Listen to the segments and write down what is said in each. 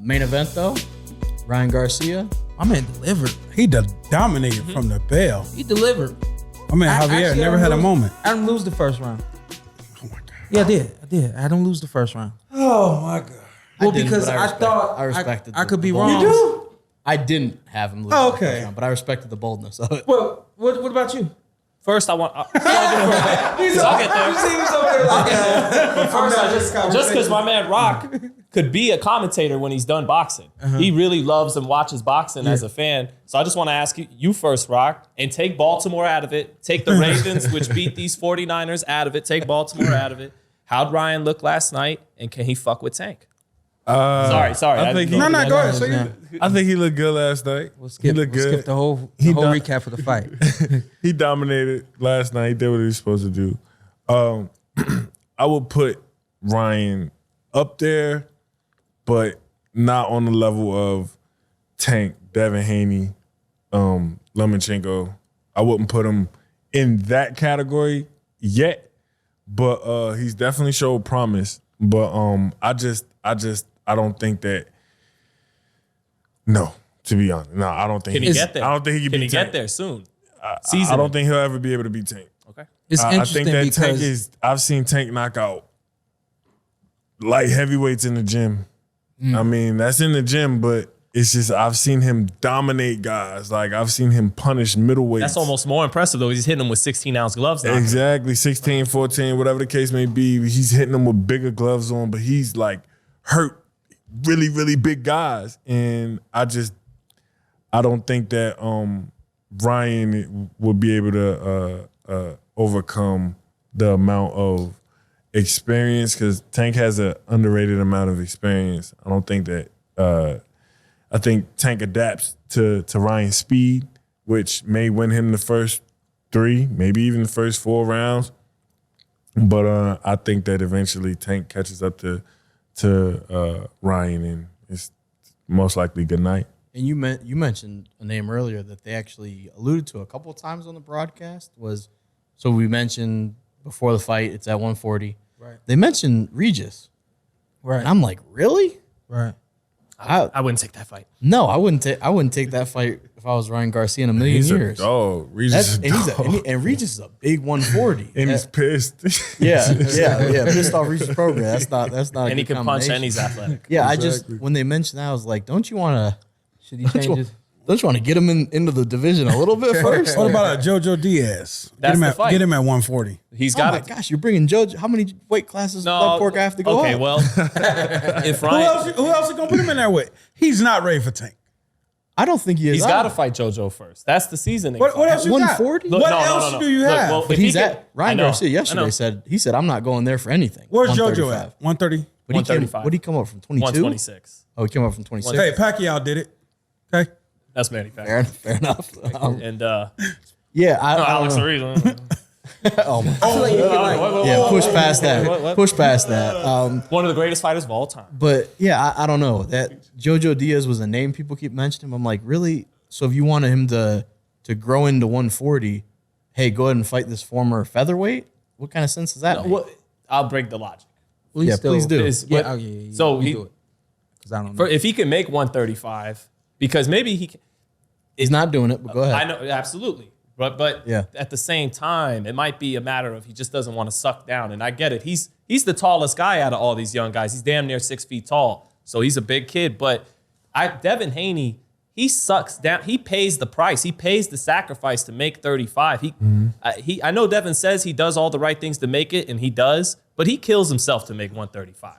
Main event though, Ryan Garcia. My man delivered. He dominated from the bell. He delivered. My man Javier never had a moment. I didn't lose the first round. Oh my God. Yeah, I did. I didn't lose the first round. Oh my God. Well, didn't, because but I thought I respected. I could be the wrong. You do? I didn't have him lose. Oh, the okay. first round, but I respected the boldness of it. Well, what about you? First, I want. I'll get there. But first, just because my man Rock could be a commentator when he's done boxing. He really loves and watches boxing as a fan. So I just want to ask you first, Rock, and take Baltimore out of it. Take the Ravens, which beat these 49ers, out of it. Take Baltimore out of it. How'd Ryan look last night, and can he fuck with Tank? Sorry. I think No, go ahead. So I think he looked good last night. We'll skip the whole recap for the fight. He dominated last night. He did what he was supposed to do. I would put Ryan up there, but not on the level of Tank, Devin Haney, Lomachenko. I wouldn't put him in that category yet, but he's definitely showed promise. But I don't think that. No, to be honest, no, I don't think. Can he get there? I don't think he can Can be he Tank. get there soon? I don't think he'll ever be able to beat Tank. Okay. It's I interesting think that because Tank is. I've seen Tank knock out light heavyweights in the gym. I mean, that's in the gym, but it's just I've seen him dominate guys. Like I've seen him punish middleweights. That's almost more impressive, though. He's hitting them with 16-ounce gloves now. Exactly, 16, 14, whatever the case may be. He's hitting them with bigger gloves on, but he's like hurt really, really big guys. And I don't think that Ryan would be able to overcome the amount of experience, because Tank has an underrated amount of experience. I don't think that I think Tank adapts to Ryan's speed, which may win him the first 3, maybe even the first 4 rounds. But I think that eventually Tank catches up to Ryan, and it's most likely good night. And you mentioned a name earlier that they actually alluded to a couple of times on the broadcast. So we mentioned before the fight, it's at 140. Right. They mentioned Regis. Right. And I'm like, really? Right. I wouldn't take that fight. No, I wouldn't take that fight if I was Ryan Garcia in a million years. Oh, Regis is a dog. And Regis is a big 140. And he's pissed. Yeah. Pissed off Regis' program. That's not. And he can punch and he's athletic. Yeah, exactly. When they mentioned that, I was like, don't you want to? Should he change his? Don't you want to get him into the division a little bit first? What about Jojo Diaz? That's the fight. Get him at 140. He's Oh got my gosh, you're bringing Jojo. How many weight classes does that poor guy have to go Okay, up? well, if Who Ryan, else is gonna put him in there with? He's not ready for Tank. I don't think he is. he's got to fight JoJo first. That's the seasoning. What else you got? 140? Look, What no, else no. do you Look, have? well, But if he he's can- at Ryan I know, Garcia I yesterday know. said I'm not going there for anything. Where's JoJo 135. at? 130. But he came, 135. what did he come up from? 22? 126. Oh, he came up from 26. Hey, Pacquiao did it. Okay. That's manufactured. Fair enough. And Yeah, I don't Alex know. Ariza. Oh my. Yeah, Yeah, push past that. What? Push past that. One of the greatest fighters of all time. But yeah, I don't know. That Jojo Diaz was a name people keep mentioning. I'm like, really? So if you wanted him to grow into 140, hey, go ahead and fight this former featherweight? What kind of sense does that make? Well, I'll break the logic. Yeah, please do. So he he, do it. Because I don't know. if he can make 135, because maybe he can. He's not doing it, but go ahead. I know, absolutely. But Yeah. at the same time, it might be a matter of he just doesn't want to suck down. And I get it. He's the tallest guy out of all these young guys. He's damn near 6 feet tall. So he's a big kid. But Devin Haney, he sucks down. He pays the price. He pays the sacrifice to make 35. I know Devin says he does all the right things to make it, and he does, but he kills himself to make 135.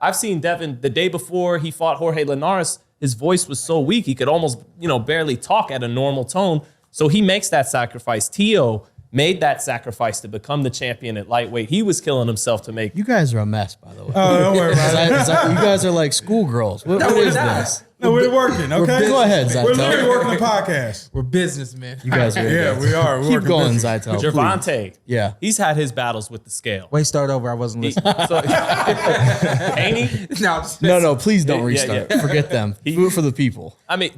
I've seen Devin the day before he fought Jorge Linares. His voice was so weak he could almost, barely talk at a normal tone. So he makes that sacrifice. Tio made that sacrifice to become the champion at lightweight. He was killing himself to make. You guys are a mess, by the way. Oh, don't worry about it. You guys are like schoolgirls. What is this? No, we're working. Okay. Go ahead, We're literally Zittel. working the podcast. We're businessmen. You guys are. Yeah, we are. We're Keep working going, business. Zittel. Gervonta. Yeah. He's had his battles with the scale. Wait, start over. I wasn't listening. Haney, No, please don't Yeah, restart. yeah. Forget them. Do it for the people. I mean,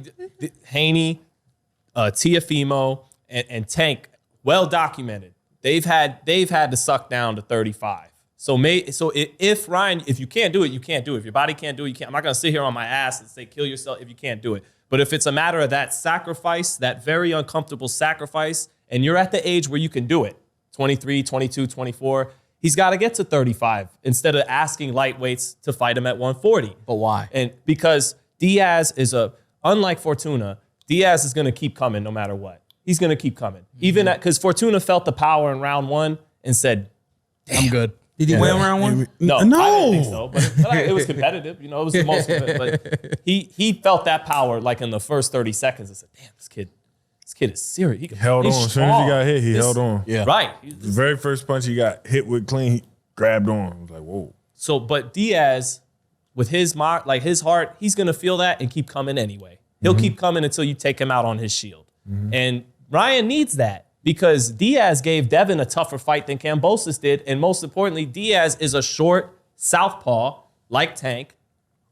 Haney, Tiafimo, and Tank, well documented. They've had to suck down to 35. So if Ryan, if you can't do it, you can't do it. If your body can't do it, you can't. I'm not gonna sit here on my ass and say kill yourself if you can't do it. But if it's a matter of that sacrifice, that very uncomfortable sacrifice, and you're at the age where you can do it, 23, 22, 24, he's got to get to 35 instead of asking lightweights to fight him at 140. But why? And because Diaz unlike Fortuna, Diaz is gonna keep coming no matter what. He's gonna keep coming. Even because Fortuna felt the power in round 1 and said, I'm good. Did he win round 1? No, I didn't think so. But it was competitive. It was the most. But he felt that power like in the first 30 seconds. I said, "Damn, this kid is serious." He held on. As soon as he got hit, he held on. Yeah. Right. The very first punch he got hit with clean, he grabbed on. I was like, whoa. So, but Diaz, with his heart, he's gonna feel that and keep coming anyway. He'll keep coming until you take him out on his shield. And Ryan needs that. Because Diaz gave Devin a tougher fight than Kambosos did. And most importantly, Diaz is a short southpaw like Tank.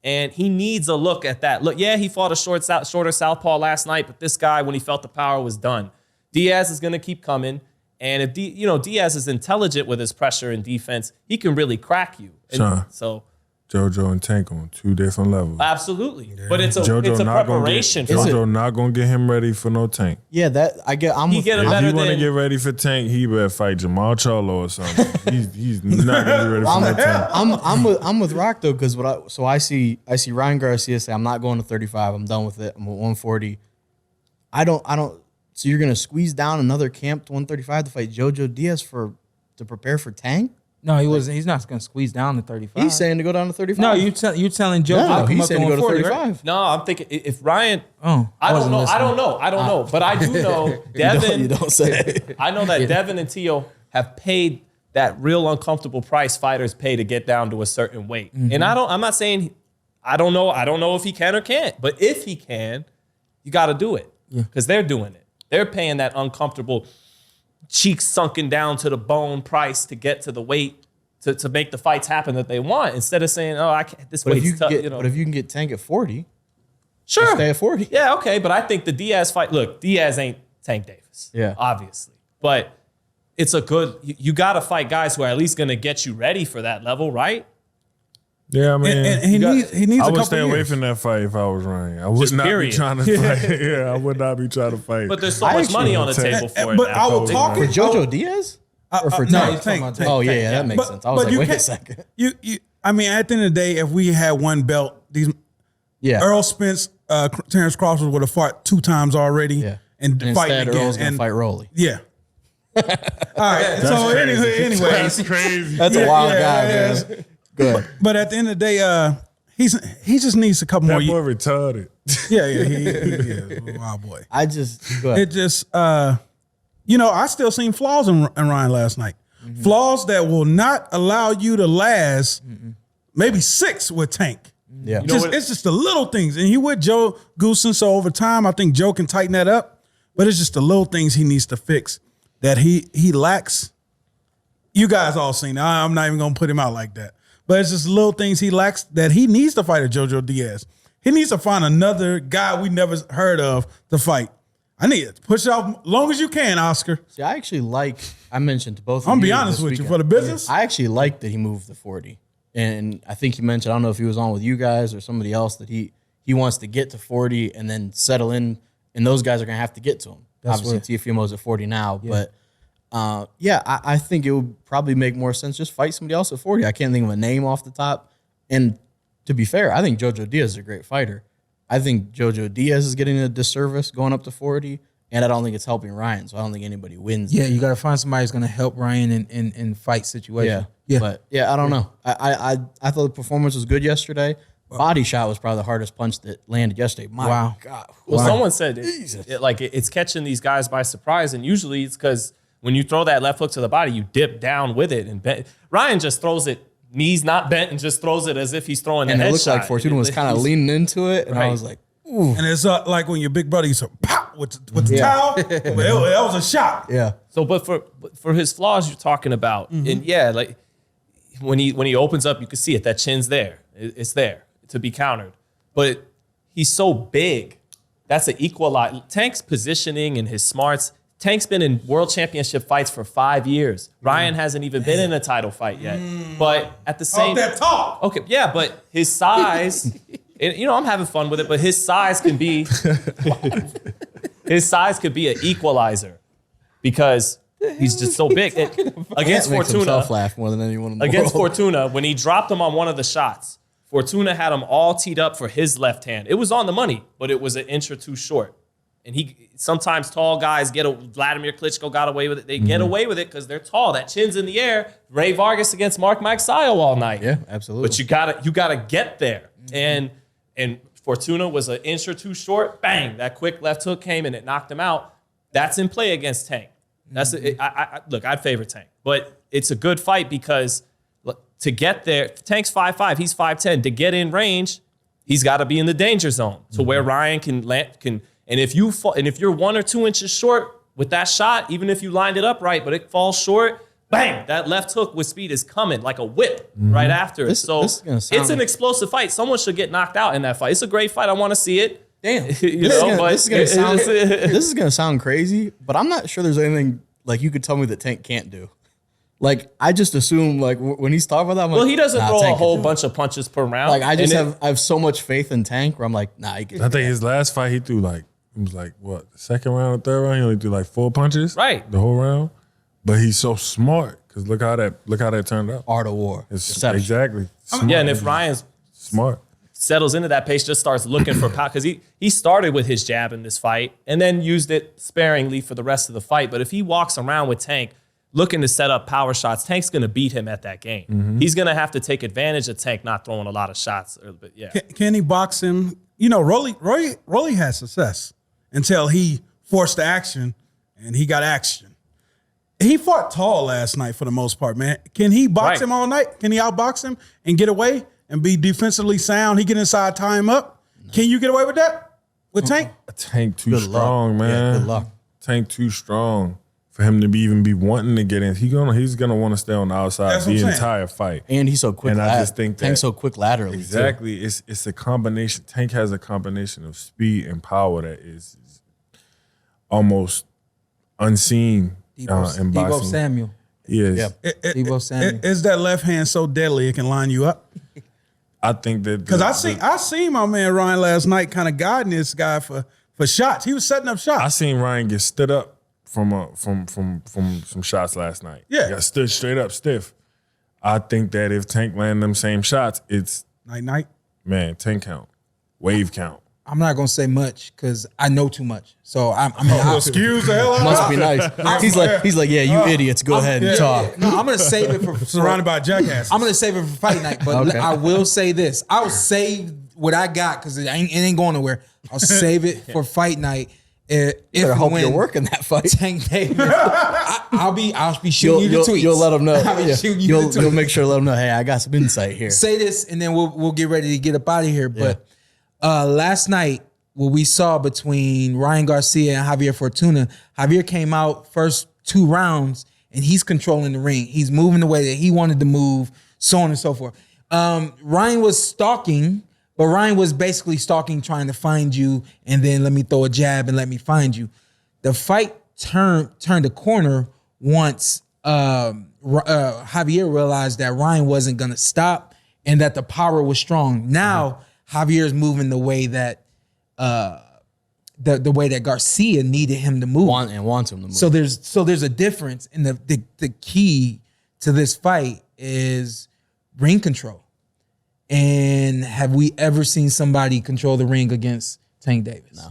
And he needs a look at that. Look, yeah, he fought a shorter southpaw last night, but this guy, when he felt the power, was done. Diaz is going to keep coming. And if Diaz is intelligent with his pressure and defense, he can really crack you. And so Jojo and Tank on 2 different levels. absolutely. But it's a Jojo preparation fight. Jojo not gonna get him ready for no Tank. Yeah, I'm He with get a If better you want to than get ready for Tank, he better fight Jamal Charlo or something. he's not gonna be ready for no Tank. I'm with Rock though, because I see Ryan Garcia say I'm not going to 35. I'm done with it. I'm at 140. I don't. So you're gonna squeeze down another camp to 135 to fight Jojo Diaz to prepare for Tank? No, he's not going to squeeze down to 35. He's saying to go down to 35. No, you telling Joe no, to come he's up saying to go to 140, 35. right? No, I'm thinking if Ryan. Oh, I don't wasn't know. listening. I don't know. But I do know Devin. You don't say. I know that Devin and Tio have paid that real uncomfortable price fighters pay to get down to a certain weight. And I'm not saying I don't know if he can or can't. But if he can, you got to do it. Because they're doing it. They're paying that uncomfortable, cheeks sunken down to the bone price to get to the weight to make the fights happen that they want. Instead of saying, "Oh, I can't." This But if weight's you tough. can but if you can get Tank at 40, Sure. stay at 40. Yeah, okay. But I think the Diaz fight, look, Diaz ain't Tank Davis. Yeah. Obviously. But it's a good, you got to fight guys who are at least going to get you ready for that level, right? Yeah, I mean, And he needs I a would couple stay away years. from that fight if I was Ryan. I would Just not period. be trying to fight. Yeah, I would not be trying to fight. But there's so much money on the table for it. But now. I will talk For Jojo Diaz? Or for no, Tank? Tank. Oh, yeah, that makes sense. I was like, you wait a can't- second. You, I mean, at the end of the day, if we had one belt, Yeah. Earl Spence, Terrence Crawford would have fought 2 times already, Yeah. and And fighting instead, again. Earl's going And to fight Rolly. yeah. All right. So anyway, That's crazy. That's a wild guy, yeah. man. Good. But at the end of the day, he just needs a couple more That boy years. retarded. Yeah, he is a wild boy. I just, go ahead. It just, I still seen flaws in Ryan last night. Flaws that will not allow you to last maybe 6 with Tank. Yeah. It's just the little things. And he with Joe Goosen, so over time, I think Joe can tighten that up. But it's just the little things he needs to fix that he lacks. You guys all seen it. I'm not even going to put him out like that. But it's just little things he lacks that he needs to fight a Jojo Diaz. He needs to find another guy we never heard of to fight. I need it. Push it off long as you can, Oscar. See, I actually I mentioned to both of I'm you be honest this with you, weekend. for the business. I actually like that he moved to 40. And I think he mentioned, I don't know if he was on with you guys or somebody else, that he wants to get to 40 and then settle in, and those guys are going to have to get to him. Obviously, Teofimo's at 40 now, but I think it would probably make more sense just fight somebody else at 40. I can't think of a name off the top. And to be fair, I think Jojo Diaz is a great fighter. I think Jojo Diaz is getting a disservice going up to 40, and I don't think it's helping Ryan, so I don't think anybody wins. Yeah, you got to find somebody who's going to help Ryan in fight situation. But I don't know. I thought the performance was good yesterday. Body shot was probably the hardest punch that landed yesterday. My God. Well, someone said it's catching these guys by surprise, and usually it's because when you throw that left hook to the body, you dip down with it. And Ryan just throws it, knees not bent, and just throws it as if he's throwing a headshot. And it looked like Fortuna was kind of leaning into it, and I was like, ooh. And it's like when your big brother used to pop with the towel. That was a shot. Yeah. So, but for his flaws you're talking about, and like when he opens up, you can see it. That chin's there. It's there to be countered. But he's so big. That's an equalizer. Tank's positioning and his smarts. Tank's been in world championship fights for 5 years. Ryan hasn't even been in a title fight yet. But at the same that talk. Okay, yeah, but his size, and, you know, I'm having fun with it, but his size can be his size could be an equalizer because he's just so big. Against Makes Fortuna, himself laugh more than anyone in the against world. Fortuna, when he dropped him on one of the shots, Fortuna had him all teed up for his left hand. It was on the money, but it was an inch or two short. And sometimes tall guys Vladimir Klitschko got away with it. They get away with it because they're tall. That chin's in the air. Ray Vargas against Mark Magsayo all night. Yeah, absolutely. But you gotta get there. And Fortuna was an inch or two short. Bang! That quick left hook came and it knocked him out. That's in play against Tank. Look, I'd favor Tank, but it's a good fight because to get there, Tank's 5'5", he's 5'10". To get in range, he's got to be in the danger zone to where Ryan can land. And if you're 1 or 2 inches short with that shot, even if you lined it up right, but it falls short, bang! That left hook with speed is coming like a whip right after it. So this is gonna sound it's an explosive fight. Someone should get knocked out in that fight. It's a great fight. I want to see it. Damn. This This is gonna sound crazy, but I'm not sure there's anything like you could tell me that Tank can't do. Like I just assume like when he's talking about that, I'm Well, like, he doesn't nah, throw Tank a whole can do it. bunch of punches per round. Like I just And I have so much faith in Tank where I'm like, nah, he can. I think his last fight he threw like it was like what, the second round or third round he only threw like 4 punches. Right. The whole round. But he's so smart because look how that turned out. Art of war. It's Deception. exactly. Smart. Yeah, and if Ryan's Smart. settles into that pace, just starts looking for power, because he started with his jab in this fight and then used it sparingly for the rest of the fight. But if he walks around with Tank looking to set up power shots, Tank's going to beat him at that game. He's going to have to take advantage of Tank not throwing a lot of shots. But yeah, Can he box him? You know, Rolly had success until he forced the action and he got action. He fought tall last night for the most part, man. Can he box him all night? Can he outbox him and get away and be defensively sound? He get inside, tie him up. Can you get away with that with Tank? Tank too Good strong, luck. man. Yeah, good luck. Tank too strong for him to be wanting to get in. He's gonna want to stay on the outside That's what the I'm saying. entire fight. And he's so quick. And I just think that Tank's so quick laterally. too. exactly. It's a combination. Tank has a combination of speed and power that is almost unseen in Debo boxing. Samuel. Yes. Yeah. Debo Samuel. Is that left hand so deadly it can line you up? I think that Because I seen my man Ryan last night kind of guiding this guy for shots. He was setting up I shots. seen Ryan get stood up from some shots last night. Yeah. He got stood straight up stiff. I think that if Tank land them same shots, it's Night. man, 10 count, wave count. I'm not gonna say much because I know too much. So I'm Excuse the hell out Must of be nice. He's like, yeah, you idiots, go ahead and talk. No, I'm gonna save it for surrounded by jackasses. I'm gonna save it for fight night, but Okay. I will say this: I'll save what I got because it ain't going nowhere. I'll save it for fight night. If Better and hope when you're working that fight. Tank Davis, I'll be shooting you the tweets. You'll let them know. I'll be Yeah. shooting you the tweets. You'll make sure to let them know. Hey, I got some insight here. Say this, and then we'll get ready to get up out of here. But last night, what we saw between Ryan Garcia and Javier Fortuna, Javier came out first 2 rounds, and he's controlling the ring. He's moving the way that he wanted to move, so on and so forth. Ryan was stalking, but Ryan was basically stalking, trying to find you, and then let me throw a jab and let me find you. The fight turned a corner once Javier realized that Ryan wasn't going to stop and that the power was strong. Now Javier's moving the way that the way that Garcia needed him to move. Wants him to move. So there's a difference, and the key to this fight is ring control. And have we ever seen somebody control the ring against Tank Davis? No.